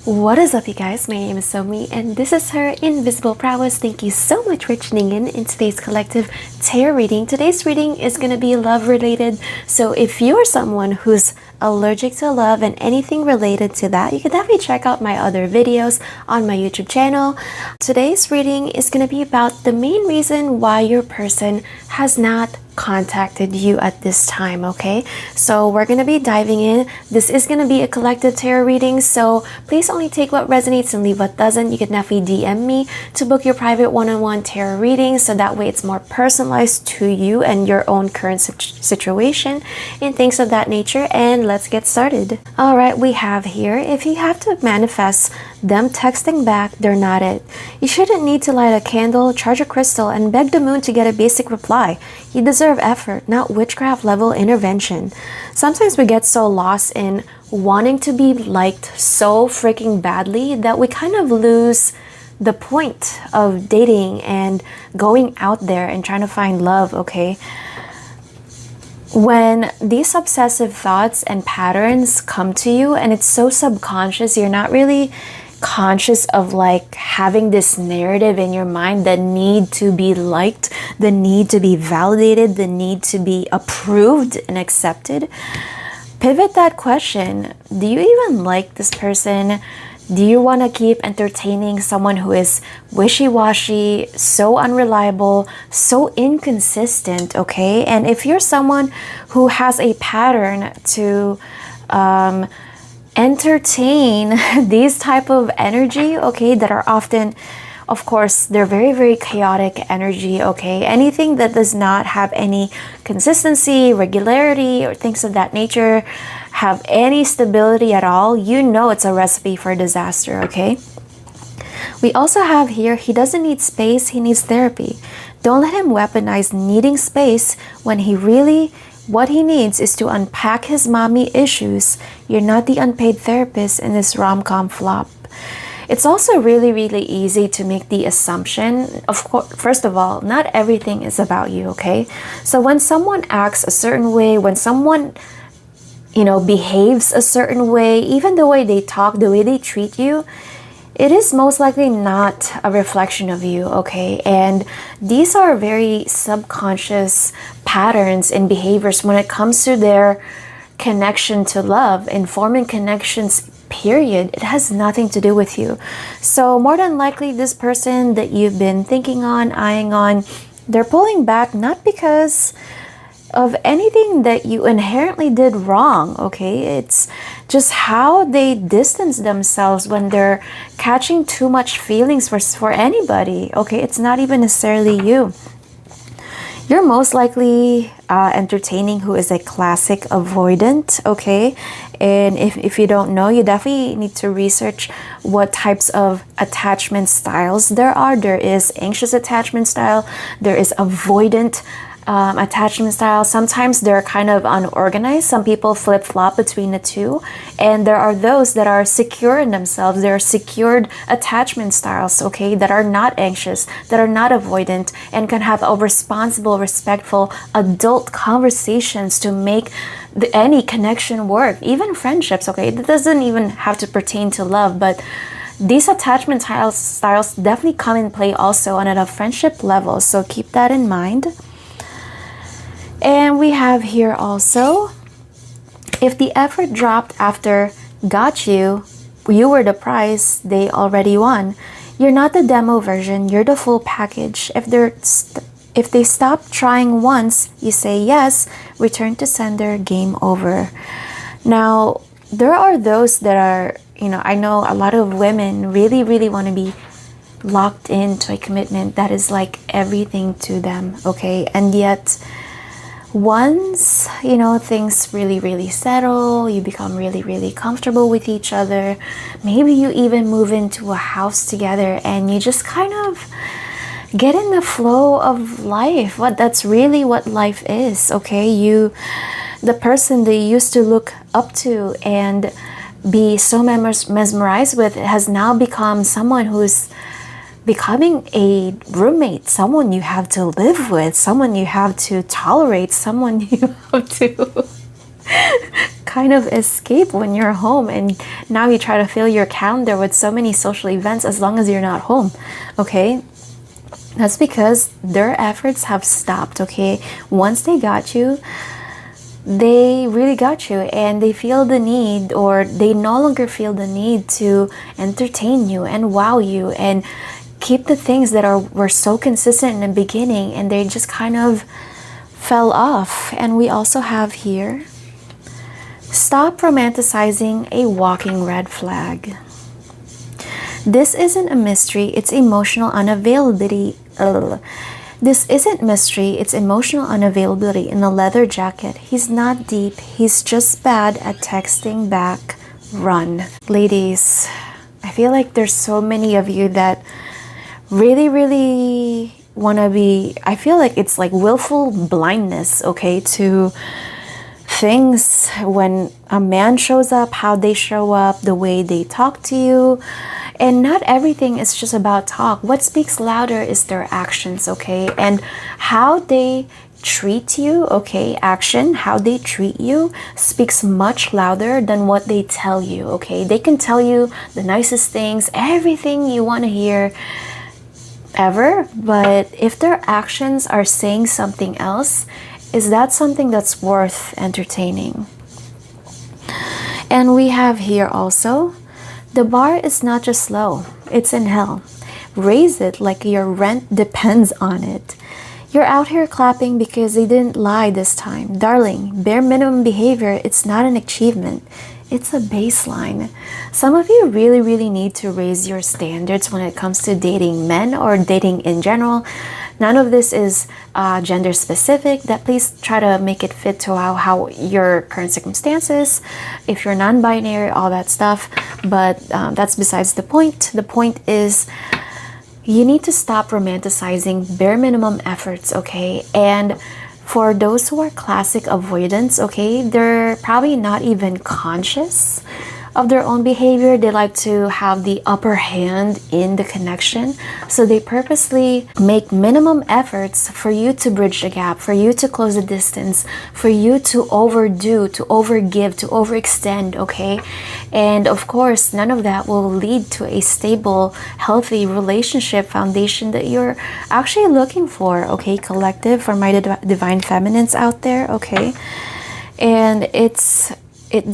What is up, you guys? My name is Soulmate and this is her Invisible Prowess. Thank you so much for tuning in today's collective tarot reading. Today's reading is going to be love related. So if you are someone who's allergic to love and anything related to that, you can definitely check out my other videos on my YouTube channel. Today's reading is going to be about the main reason why your person has not contacted you at this time. Okay, so we're gonna be diving in. This is gonna be a collective tarot reading, so please only take what resonates and leave what doesn't. You can definitely DM me to book your private one-on-one tarot reading, so that way it's more personalized to you and your own current situation and things of that nature. And let's get started. All right, we have here, if you have to manifest them texting back, they're not it. You shouldn't need to light a candle, charge a crystal, and beg the moon to get a basic reply. You deserve effort, not witchcraft level intervention. Sometimes we get so lost in wanting to be liked so freaking badly that we kind of lose the point of dating and going out there and trying to find love, okay? When these obsessive thoughts and patterns come to you and it's so subconscious, you're not really conscious of like having this narrative in your mind, the need to be liked, the need to be validated, the need to be approved and accepted. Pivot that question. Do you even like this person? Do you want to keep entertaining someone who is wishy-washy, so unreliable, so inconsistent, okay? And if you're someone who has a pattern to entertain these type of energy, okay, that are often, of course, they're very, very chaotic energy, okay? Anything that does not have any consistency, regularity, or things of that nature, have any stability at all, you know it's a recipe for disaster, okay? We also have here, he doesn't need space, he needs therapy. Don't let him weaponize needing space when what he needs is to unpack his mommy issues. You're not the unpaid therapist in this rom-com flop. It's also really, really easy to make the assumption, of course, first of all, not everything is about you, okay? So when someone acts a certain way, when someone, behaves a certain way, even the way they talk, the way they treat you, it is most likely not a reflection of you, okay? And these are very subconscious patterns and behaviors when it comes to their connection to love and forming connections, period. It has nothing to do with you. So more than likely, this person that you've been thinking on, eyeing on, they're pulling back not because of anything that you inherently did wrong, okay? It's just how they distance themselves when they're catching too much feelings for anybody, okay? It's not even necessarily you. You're most likely entertaining who is a classic avoidant, okay? And if you don't know, you definitely need to research what types of attachment styles there are. There is anxious attachment style, there is avoidant attachment style. Sometimes they're kind of unorganized. Some people flip-flop between the two. And there are those that are secure in themselves. There are secured attachment styles, okay, that are not anxious, that are not avoidant, and can have a responsible, respectful, adult conversations to make any connection work. Even friendships, okay? It doesn't even have to pertain to love, but these attachment styles definitely come in play also on a friendship level. So keep that in mind. And we have here also, if the effort dropped after got you were the prize, they already won. You're not the demo version, you're the full package. If they stop trying once, you say yes, return to sender, game over. Now, there are those that are, I know a lot of women really, really want to be locked into a commitment that is like everything to them, okay? And yet, once things really, really settle, you become really, really comfortable with each other, maybe you even move into a house together and you just kind of get in the flow of life. That's really what life is, okay? The person that you used to look up to and be so mesmerized with has now become someone who's becoming a roommate, someone you have to live with, someone you have to tolerate, someone you have to kind of escape when you're home, and now you try to fill your calendar with so many social events as long as you're not home, okay? That's because their efforts have stopped, okay? Once they got you, they really got you, and they feel the need, or they no longer feel the need to entertain you and wow you and keep the things that were so consistent in the beginning, and they just kind of fell off. And we also have here, stop romanticizing a walking red flag. This isn't a mystery, it's emotional unavailability. This isn't mystery, it's emotional unavailability in a leather jacket. He's not deep, he's just bad at texting back. Run. Ladies, I feel like there's so many of you that really want to be, I feel like it's like willful blindness, okay, to things when a man shows up, how they show up, the way they talk to you. And not everything is just about talk. What speaks louder is their actions, okay? And how they treat you, okay? Action, how they treat you speaks much louder than what they tell you, okay? They can tell you the nicest things, everything you want to hear ever, but if their actions are saying something else, is that something that's worth entertaining? And we have here also, the bar is not just low, it's in hell. Raise it like your rent depends on it. You're out here clapping because they didn't lie this time. Darling, bare minimum behavior, it's not an achievement. It's a baseline. Some of you really need to raise your standards when it comes to dating men or dating in general. None of this is gender specific. That please try to make it fit to how your current circumstances, if you're non-binary, all that stuff. But that's besides the point. The point is, you need to stop romanticizing bare minimum efforts, okay? And for those who are classic avoidants, okay, they're probably not even conscious of their own behavior. They like to have the upper hand in the connection. So they purposely make minimum efforts for you to bridge the gap, for you to close the distance, for you to overdo, to overgive, to overextend, okay? And of course, none of that will lead to a stable, healthy relationship foundation that you're actually looking for, okay, collective, for my divine feminines out there, okay? And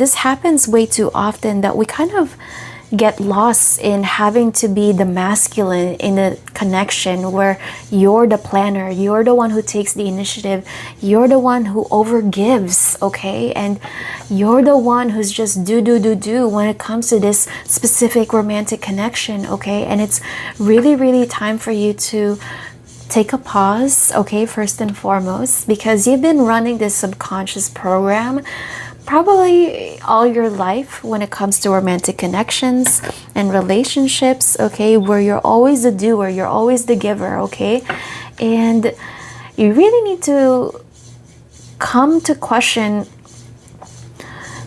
this happens way too often that we kind of get lost in having to be the masculine in a connection where you're the planner, you're the one who takes the initiative, you're the one who overgives, okay? And you're the one who's just do when it comes to this specific romantic connection, okay? And it's really time for you to take a pause, okay, first and foremost, because you've been running this subconscious program probably all your life when it comes to romantic connections and relationships, okay, where you're always the doer, you're always the giver, okay? And you really need to come to question,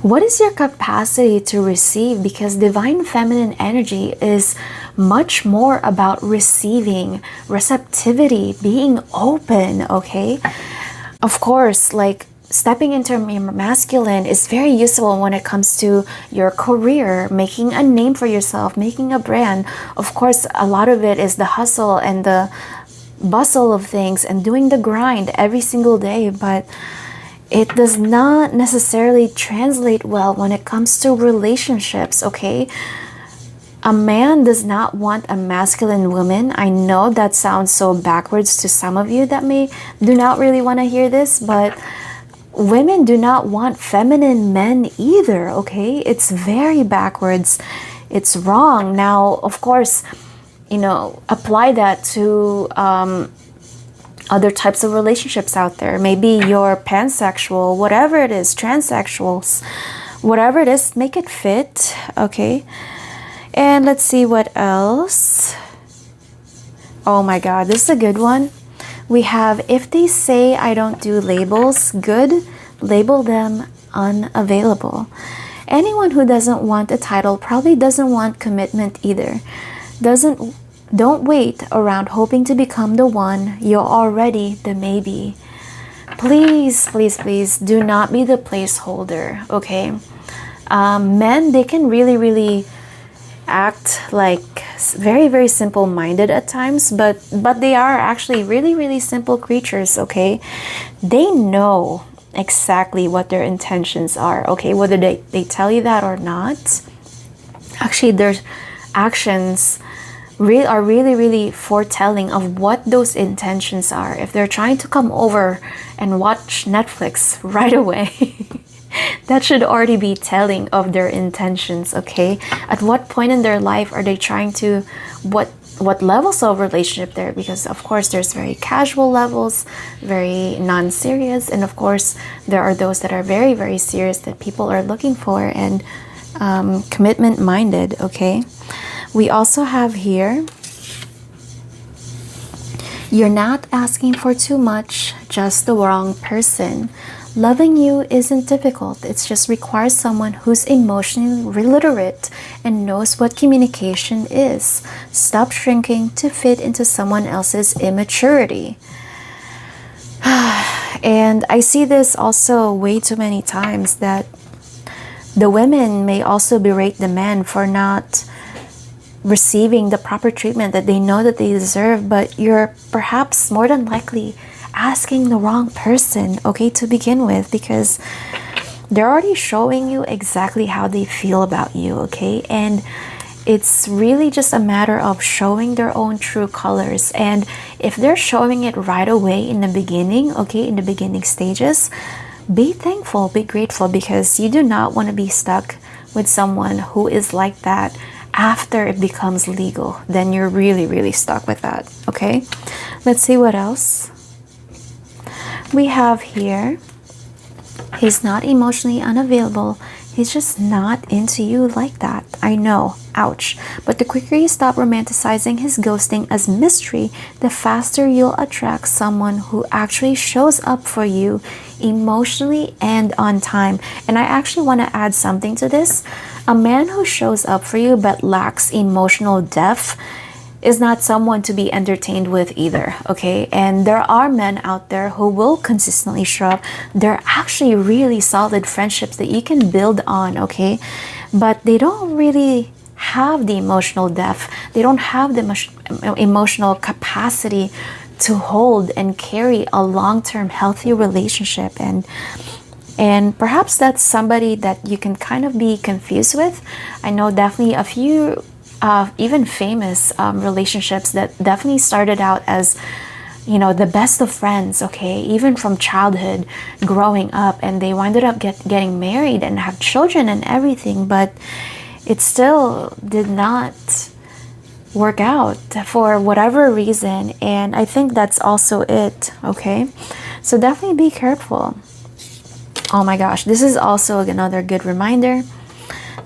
what is your capacity to receive? Because divine feminine energy is much more about receiving, receptivity, being open, okay? Of course, like, stepping into your masculine is very useful when it comes to your career, making a name for yourself, making a brand. Of course, a lot of it is the hustle and the bustle of things and doing the grind every single day, but it does not necessarily translate well when it comes to relationships, okay? A man does not want a masculine woman. I know that sounds so backwards to some of you that do not really want to hear this, but women do not want feminine men either, okay? It's very backwards. It's wrong. Now, of course, you know, apply that to other types of relationships out there. Maybe you're pansexual, whatever it is, transsexuals, whatever it is, make it fit, okay? And let's see what else. Oh my God, this is a good one. We have, if they say I don't do labels, good, label them unavailable. Anyone who doesn't want a title probably doesn't want commitment either. Don't wait around hoping to become the one, you're already the maybe. Please, please, please do not be the placeholder, okay? Men, they can really, really act like very, very simple-minded at times, but they are actually really, really simple creatures, okay? They know exactly what their intentions are, okay? Whether they tell you that or not, actually their actions are really, really foretelling of what those intentions are. If they're trying to come over and watch Netflix right away, that should already be telling of their intentions, okay? At what point in their life are they trying to, what levels of relationship there? Because of course there's very casual levels, very non-serious, and of course there are those that are very, very serious that people are looking for, and commitment minded, okay? We also have here, you're not asking for too much, just the wrong person. Loving you isn't difficult. It just requires someone who's emotionally literate and knows what communication is. Stop shrinking to fit into someone else's immaturity. And I see this also way too many times, that the women may also berate the men for not receiving the proper treatment that they know that they deserve, but you're perhaps more than likely asking the wrong person, okay, to begin with, because they're already showing you exactly how they feel about you, okay? And it's really just a matter of showing their own true colors. And if they're showing it right away in the beginning, okay, in the beginning stages, be thankful, be grateful, because you do not want to be stuck with someone who is like that after it becomes legal. Then you're really, really stuck with that, okay? Let's see what else we have here. He's not emotionally unavailable. He's just not into you like that. I know, ouch. But the quicker you stop romanticizing his ghosting as mystery, the faster you'll attract someone who actually shows up for you emotionally and on time. And I actually want to add something to this. A man who shows up for you but lacks emotional depth is not someone to be entertained with either, okay? And there are men out there who will consistently show up. They're actually really solid friendships that you can build on, okay? But they don't really have the emotional depth. They don't have the emotional capacity to hold and carry a long-term healthy relationship. And perhaps that's somebody that you can kind of be confused with. I know definitely a few even famous relationships that definitely started out as, you know, the best of friends, okay, even from childhood, growing up, and they winded up getting married and have children and everything, but it still did not work out for whatever reason. And I think that's also it, okay? So definitely be careful. Oh my gosh, this is also another good reminder.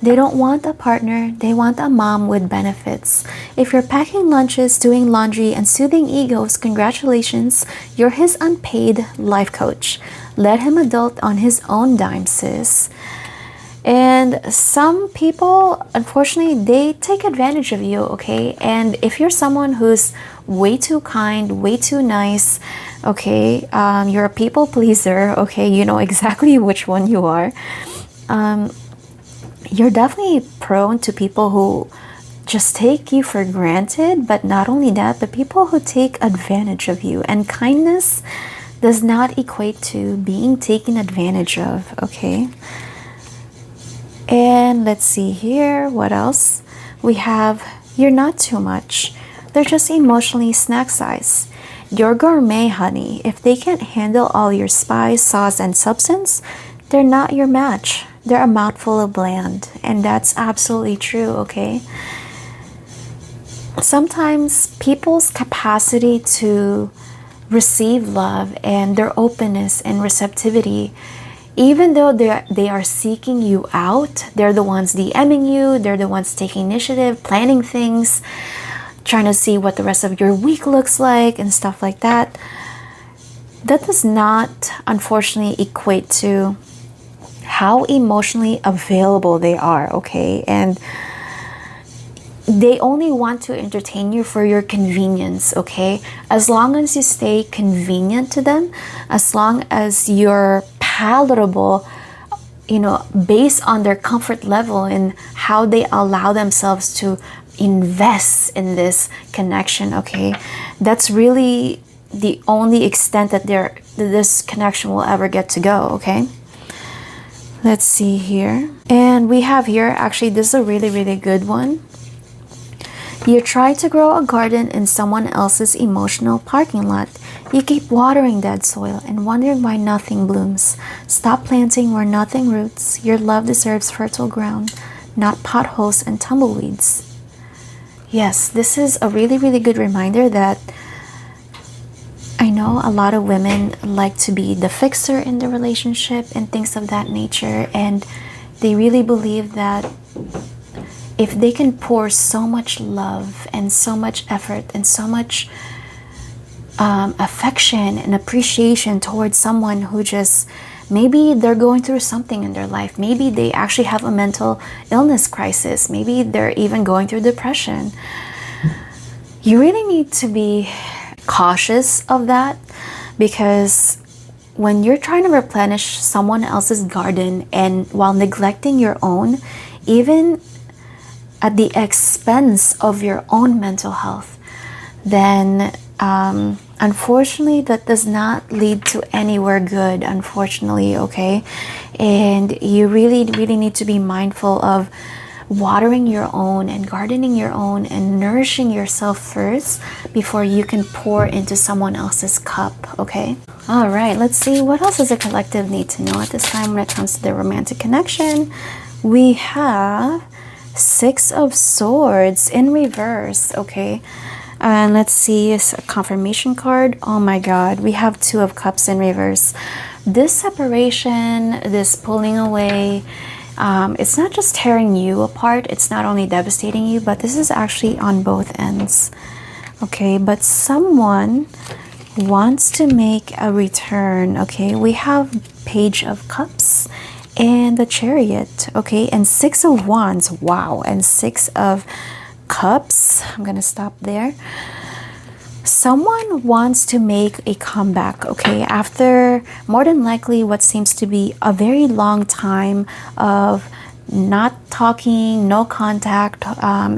They don't want a partner, they want a mom with benefits. If you're packing lunches, doing laundry, and soothing egos, congratulations, you're his unpaid life coach. Let him adult on his own dime, sis. And some people, unfortunately, they take advantage of you, okay? And if you're someone who's way too kind, way too nice, okay, you're a people pleaser, okay, you know exactly which one you are. You're definitely prone to people who just take you for granted, but not only that, but people who take advantage of you. And kindness does not equate to being taken advantage of, okay? And let's see here, what else? We have, you're not too much. They're just emotionally snack size. You're gourmet, honey. If they can't handle all your spice, sauce, and substance, they're not your match. They're a mouthful of bland. And that's absolutely true, okay? Sometimes people's capacity to receive love and their openness and receptivity, even though they are seeking you out, they're the ones DMing you, they're the ones taking initiative, planning things, trying to see what the rest of your week looks like and stuff like that. That does not, unfortunately, equate to how emotionally available they are, okay? And they only want to entertain you for your convenience, okay? As long as you stay convenient to them, as long as you're palatable, based on their comfort level and how they allow themselves to invest in this connection, okay? That's really the only extent that this connection will ever get to go, okay? Let's see here. And we have here, actually, this is a really, really good one. You try to grow a garden in someone else's emotional parking lot. You keep watering dead soil and wondering why nothing blooms. Stop planting where nothing roots. Your love deserves fertile ground, not potholes and tumbleweeds. Yes, this is a really, really good reminder that I know a lot of women like to be the fixer in the relationship and things of that nature, and they really believe that if they can pour so much love and so much effort and so much affection and appreciation towards someone who just, maybe they're going through something in their life, maybe they actually have a mental illness crisis, maybe they're even going through depression, you really need to be cautious of that, because when you're trying to replenish someone else's garden and while neglecting your own, even at the expense of your own mental health, then unfortunately that does not lead to anywhere good, unfortunately, okay? And you really, really need to be mindful of watering your own and gardening your own and nourishing yourself first before you can pour into someone else's cup, okay? All right, let's see, what else does the collective need to know at this time when it comes to the romantic connection? We have Six of Swords in reverse, okay? And let's see, it's a confirmation card. Oh my God, we have Two of Cups in reverse. This separation, this pulling away, it's not just tearing you apart, it's not only devastating you, but this is actually on both ends, okay? But someone wants to make a return, okay? We have Page of Cups and the Chariot, okay? And Six of Wands, wow, and Six of Cups. I'm gonna stop there. Someone wants to make a comeback, okay, after more than likely what seems to be a very long time of not talking, no contact.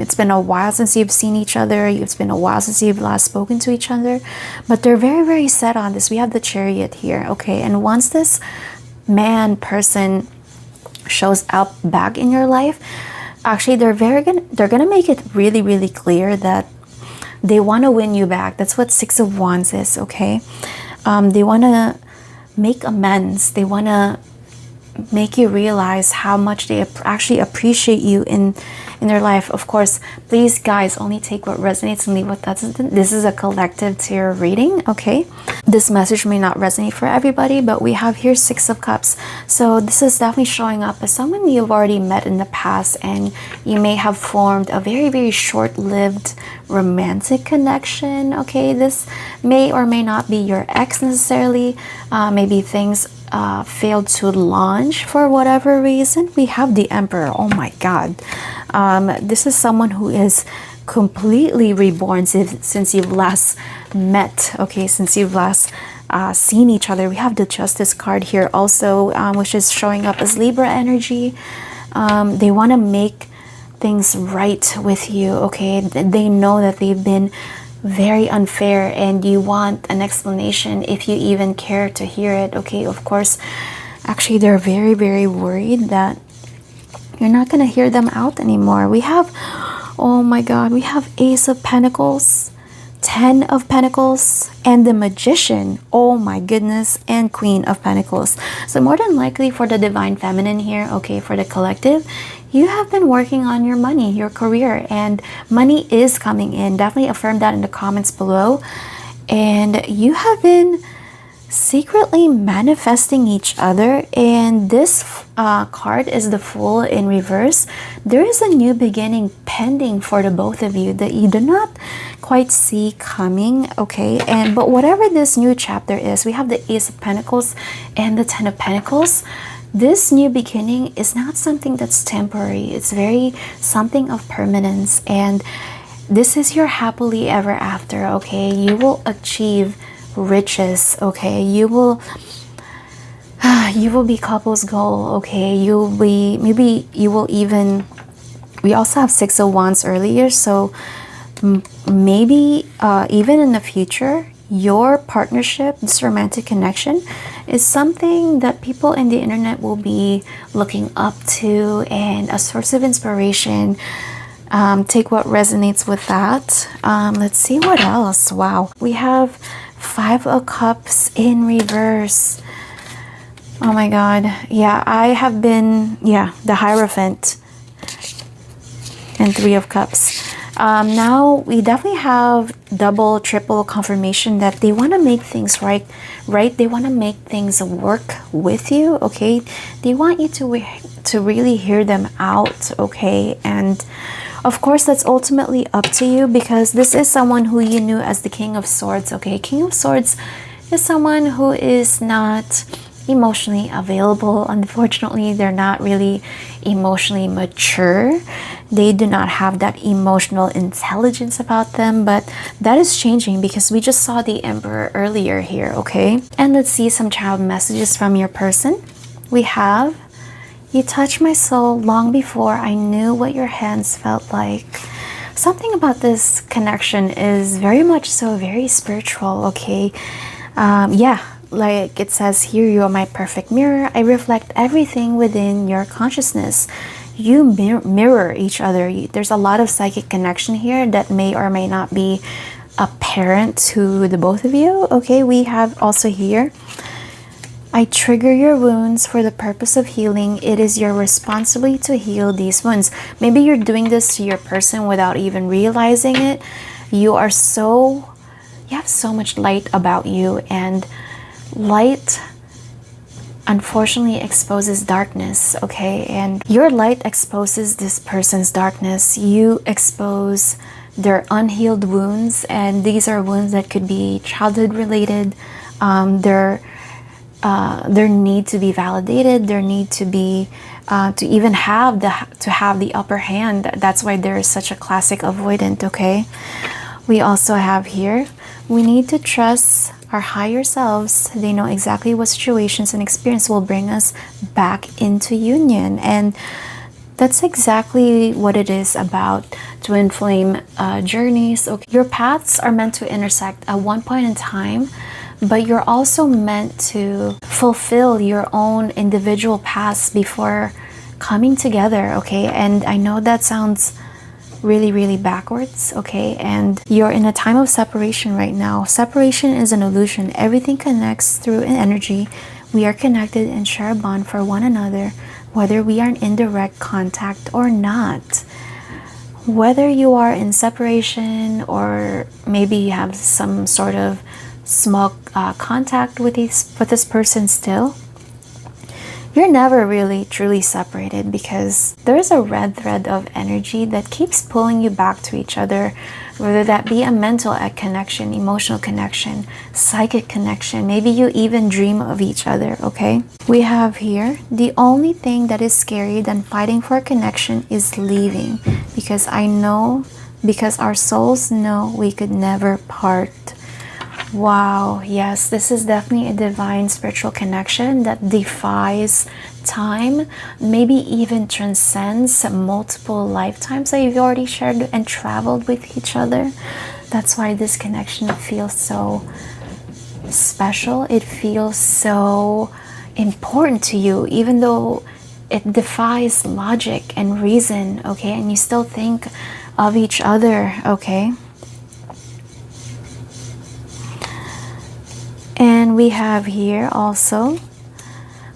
It's been a while since you've seen each other. It's been a while since you've last spoken to each other, but they're very, very set on this. We have the Chariot here, okay? And once this person shows up back in your life, actually they're gonna make it really, really clear that they want to win you back. That's what Six of Wands is, okay? They want to make amends. They want to make you realize how much they actually appreciate you in their life. Of course, please guys, only take what resonates and leave what doesn't. This is a collective tarot reading, okay? This message may not resonate for everybody, but we have here Six of Cups. So this is definitely showing up as someone you've already met in the past, and you may have formed a very, very short-lived romantic connection, okay? This may or may not be your ex necessarily. Maybe things failed to launch for whatever reason. We have the Emperor. Oh my God. This is someone who is completely reborn since you've last met, okay, since you've last seen each other. We have the Justice card here also, which is showing up as Libra energy. They want to make things right with you, okay? They know that they've been very unfair and you want an explanation if you even care to hear it, okay? Of course, actually they're very, very worried that you're not going to hear them out anymore. We have, oh my God, we have Ace of Pentacles, Ten of Pentacles, and the Magician. Oh my goodness, and Queen of Pentacles. So more than likely for the Divine Feminine here, okay, for the collective, you have been working on your money, your career, and money is coming in. Definitely affirm that in the comments below. And you have been secretly manifesting each other, and this card is the Fool in reverse. There is a new beginning pending for the both of you that you do not quite see coming, okay? But whatever this new chapter is, we have the Ace of Pentacles and the Ten of Pentacles. this new beginning is not something that's temporary. It's very something of permanence, and this is your happily ever after, okay? You will achieve riches, okay? You will be couple's goal, okay? You'll be, maybe you will even, we also have Six of Wands earlier, so maybe even in the future, your partnership, this romantic connection, is something that people in the internet will be looking up to and a source of inspiration. Take what resonates with that. Let's see what else. Wow, we have Five of Cups in reverse. Oh my god. Yeah, I have been, yeah, the Hierophant and Three of Cups. Now we definitely have double, triple confirmation that they want to make things right. They want to make things work with you, okay? They want you to really hear them out, okay? And of course, that's ultimately up to you, because this is someone who you knew as the King of Swords, okay? King of Swords is someone who is not emotionally available. Unfortunately, they're not really emotionally mature. They do not have that emotional intelligence about them, but that is changing because we just saw the Emperor earlier here, okay? And let's see some child messages from your person. We have, you touched my soul long before I knew what your hands felt like. Something about this connection is very much so very spiritual, okay? Yeah, like it says here, you are my perfect mirror. I reflect everything within your consciousness. You mirror each other. There's a lot of psychic connection here that may or may not be apparent to the both of you. Okay, we have also here, I trigger your wounds for the purpose of healing. It is your responsibility to heal these wounds. Maybe you're doing this to your person without even realizing it. You have so much light about you, and light unfortunately exposes darkness, okay? And your light exposes this person's darkness. You expose their unhealed wounds, and these are wounds that could be childhood related, their need to be validated, their need to be to even have the upper hand. That's why there is such a classic avoidant, okay? We also have here, we need to trust our higher selves. They know exactly what situations and experience will bring us back into union, and that's exactly what it is about twin flame journeys. Okay, your paths are meant to intersect at one point in time, but you're also meant to fulfill your own individual paths before coming together, okay? And I know that sounds really backwards, okay? And you're in a time of separation right now. Separation is an illusion. Everything connects through an energy. We are connected and share a bond for one another, whether we are in indirect contact or not. Whether you are in separation or maybe you have some sort of small contact with this person still, you're never really truly separated, because there's a red thread of energy that keeps pulling you back to each other, whether that be a mental connection, emotional connection, psychic connection. Maybe you even dream of each other, okay? We have here, the only thing that is scarier than fighting for a connection is leaving, because our souls know we could never part. Wow, yes, this is definitely a divine spiritual connection that defies time, maybe even transcends multiple lifetimes that you've already shared and traveled with each other. That's why this connection feels so special. It feels so important to you, even though it defies logic and reason, okay? And you still think of each other, okay? And we have here also,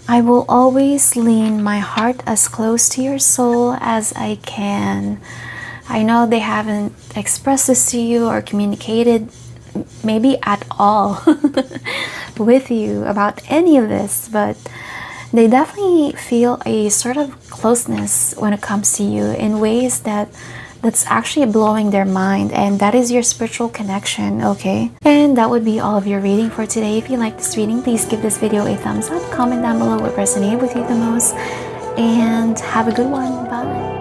I will always lean my heart as close to your soul as I can. I know they haven't expressed this to you or communicated maybe at all with you about any of this, but they definitely feel a sort of closeness when it comes to you in ways that that's actually blowing their mind, and that is your spiritual connection, okay? And that would be all of your reading for today. If you like this reading, please give this video a thumbs up, comment down below what resonated with you the most, and have a good one. Bye.